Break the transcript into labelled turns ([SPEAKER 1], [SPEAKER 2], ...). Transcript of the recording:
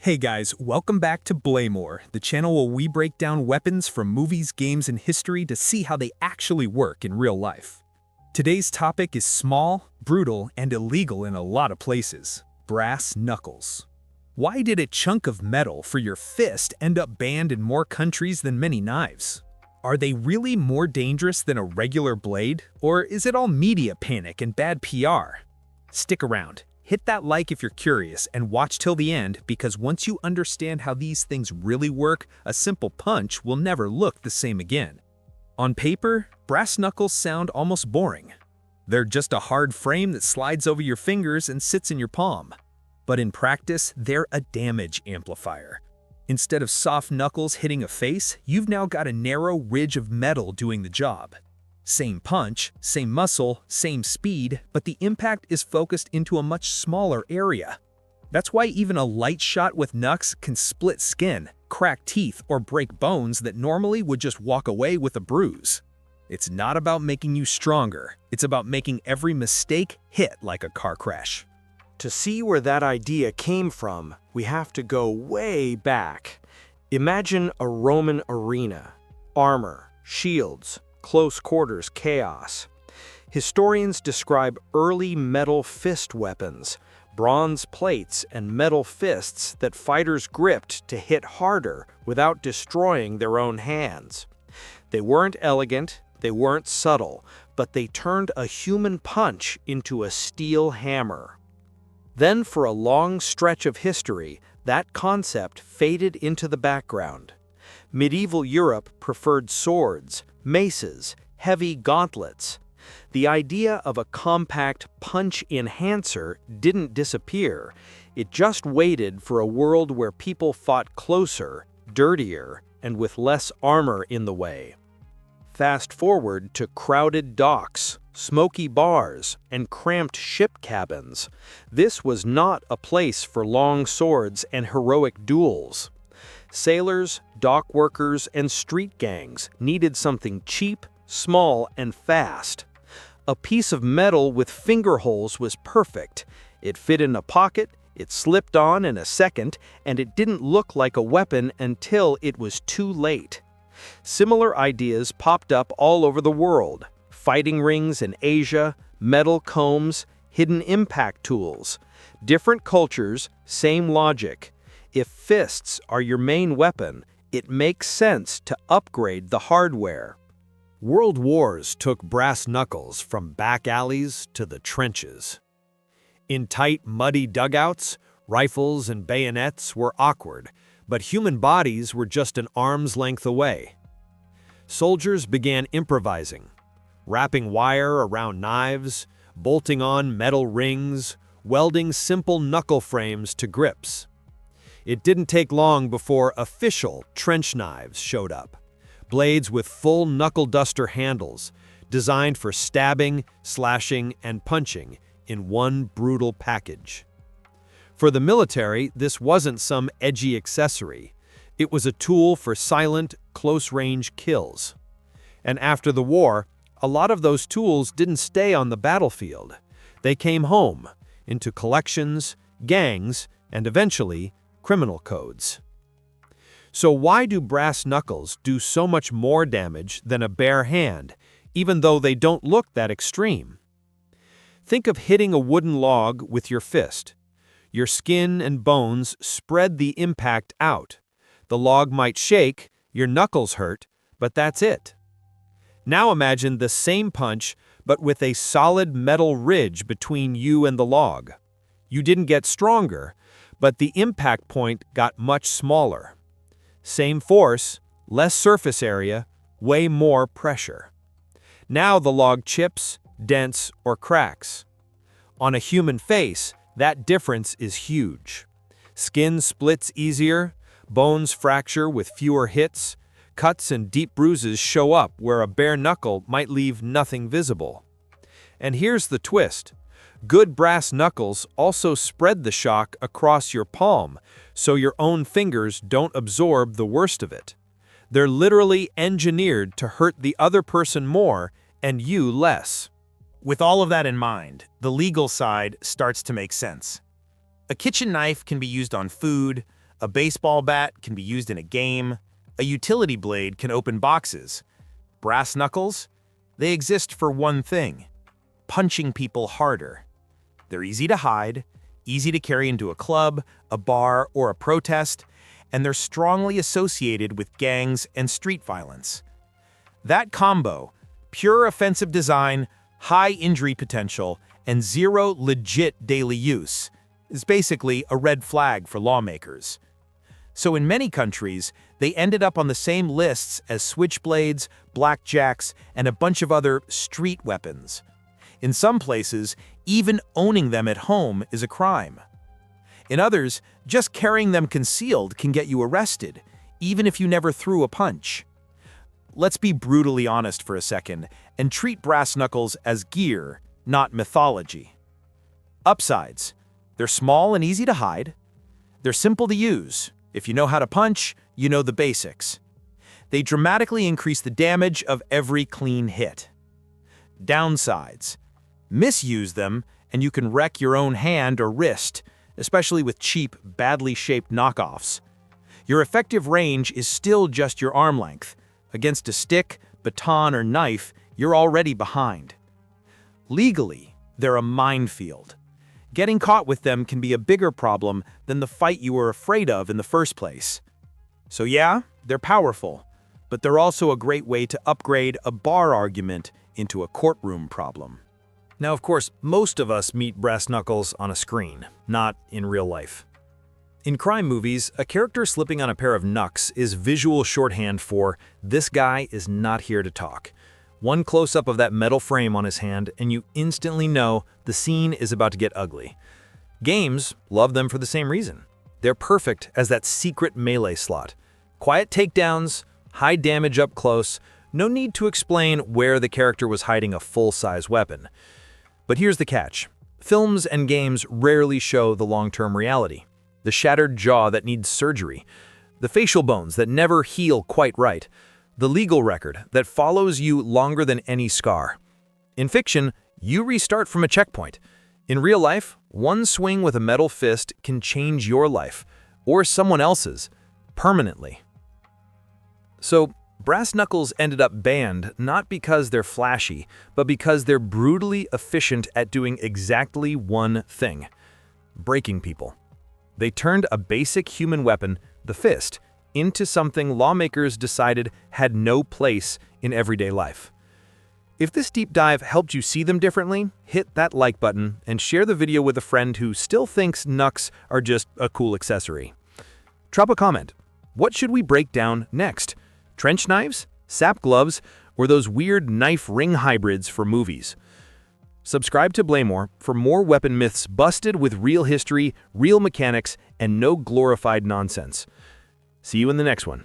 [SPEAKER 1] Hey guys, welcome back to Blaymore, the channel where we break down weapons from movies, games, and history to see how they actually work in real life. Today's topic is small, brutal, and illegal in a lot of places: brass knuckles. Why did a chunk of metal for your fist end up banned in more countries than many knives? Are they really more dangerous than a regular blade, or is it all media panic and bad PR? Stick around. Hit that like if you're curious and watch till the end, because once you understand how these things really work, a simple punch will never look the same again. On paper, brass knuckles sound almost boring. They're just a hard frame that slides over your fingers and sits in your palm. But in practice, they're a damage amplifier. Instead of soft knuckles hitting a face, you've now got a narrow ridge of metal doing the job. Same punch, same muscle, same speed, but the impact is focused into a much smaller area. That's why even a light shot with knucks can split skin, crack teeth, or break bones that normally would just walk away with a bruise. It's not about making you stronger, it's about making every mistake hit like a car crash.
[SPEAKER 2] To see where that idea came from, we have to go way back. Imagine a Roman arena. Armor, shields, close quarters chaos. Historians describe early metal fist weapons, bronze plates and metal fists that fighters gripped to hit harder without destroying their own hands. They weren't elegant, they weren't subtle, but they turned a human punch into a steel hammer. Then for a long stretch of history, that concept faded into the background. Medieval Europe preferred swords, maces, heavy gauntlets. The idea of a compact punch enhancer didn't disappear. It just waited for a world where people fought closer, dirtier, and with less armor in the way. Fast forward to crowded docks, smoky bars, and cramped ship cabins. This was not a place for long swords and heroic duels. Sailors, dock workers, and street gangs needed something cheap, small, and fast. A piece of metal with finger holes was perfect. It fit in a pocket, it slipped on in a second, and it didn't look like a weapon until it was too late. Similar ideas popped up all over the world: fighting rings in Asia, metal combs, hidden impact tools. Different cultures, same logic. If fists are your main weapon, it makes sense to upgrade the hardware.
[SPEAKER 3] World wars took brass knuckles from back alleys to the trenches. In tight, muddy dugouts, rifles and bayonets were awkward, but human bodies were just an arm's length away. Soldiers began improvising, wrapping wire around knives, bolting on metal rings, welding simple knuckle frames to grips. It didn't take long before official trench knives showed up. Blades with full knuckle duster handles, designed for stabbing, slashing, and punching in one brutal package. For the military, this wasn't some edgy accessory. It was a tool for silent, close-range kills. And after the war, a lot of those tools didn't stay on the battlefield. They came home, into collections, gangs, and eventually, criminal codes. So why do brass knuckles do so much more damage than a bare hand, even though they don't look that extreme? Think of hitting a wooden log with your fist. Your skin and bones spread the impact out. The log might shake, your knuckles hurt, but that's it. Now imagine the same punch, but with a solid metal ridge between you and the log. You didn't get stronger, but the impact point got much smaller. Same force, less surface area, way more pressure. Now the log chips, dents, or cracks. On a human face, that difference is huge. Skin splits easier, bones fracture with fewer hits, cuts and deep bruises show up where a bare knuckle might leave nothing visible. And here's the twist. Good brass knuckles also spread the shock across your palm, so your own fingers don't absorb the worst of it. They're literally engineered to hurt the other person more and you less.
[SPEAKER 4] With all of that in mind, the legal side starts to make sense. A kitchen knife can be used on food, A baseball bat can be used in a game. A utility blade can open boxes. Brass knuckles? They exist for one thing: punching people harder. They're easy to hide, easy to carry into a club, a bar, or a protest, and they're strongly associated with gangs and street violence. That combo, pure offensive design, high injury potential, and zero legit daily use, is basically a red flag for lawmakers. So in many countries, they ended up on the same lists as switchblades, blackjacks, and a bunch of other street weapons. In some places, even owning them at home is a crime. In others, just carrying them concealed can get you arrested, even if you never threw a punch. Let's be brutally honest for a second and treat brass knuckles as gear, not mythology. Upsides: they're small and easy to hide. They're simple to use. If you know how to punch, you know the basics. They dramatically increase the damage of every clean hit. Downsides: misuse them and you can wreck your own hand or wrist, especially with cheap, badly shaped knockoffs. Your effective range is still just your arm length. Against a stick, baton, or knife, you're already behind. Legally, they're a minefield. Getting caught with them can be a bigger problem than the fight you were afraid of in the first place. So yeah, they're powerful, but they're also a great way to upgrade a bar argument into a courtroom problem.
[SPEAKER 3] Now, of course, most of us meet brass knuckles on a screen, not in real life. In crime movies, a character slipping on a pair of knucks is visual shorthand for "this guy is not here to talk." One close-up of that metal frame on his hand and you instantly know the scene is about to get ugly. Games love them for the same reason. They're perfect as that secret melee slot. Quiet takedowns, high damage up close, no need to explain where the character was hiding a full-size weapon. But here's the catch. Films and games rarely show the long-term reality. The shattered jaw that needs surgery, the facial bones that never heal quite right, the legal record that follows you longer than any scar. In fiction, you restart from a checkpoint. In real life, one swing with a metal fist can change your life, or someone else's, permanently. So, brass knuckles ended up banned not because they're flashy, but because they're brutally efficient at doing exactly one thing: breaking people. They turned a basic human weapon, the fist, into something lawmakers decided had no place in everyday life. If this deep dive helped you see them differently, hit that like button and share the video with a friend who still thinks knucks are just a cool accessory. Drop a comment. What should we break down next? Trench knives, sap gloves, or those weird knife ring hybrids for movies? Subscribe to Blaymore for more weapon myths busted with real history, real mechanics, and no glorified nonsense. See you in the next one.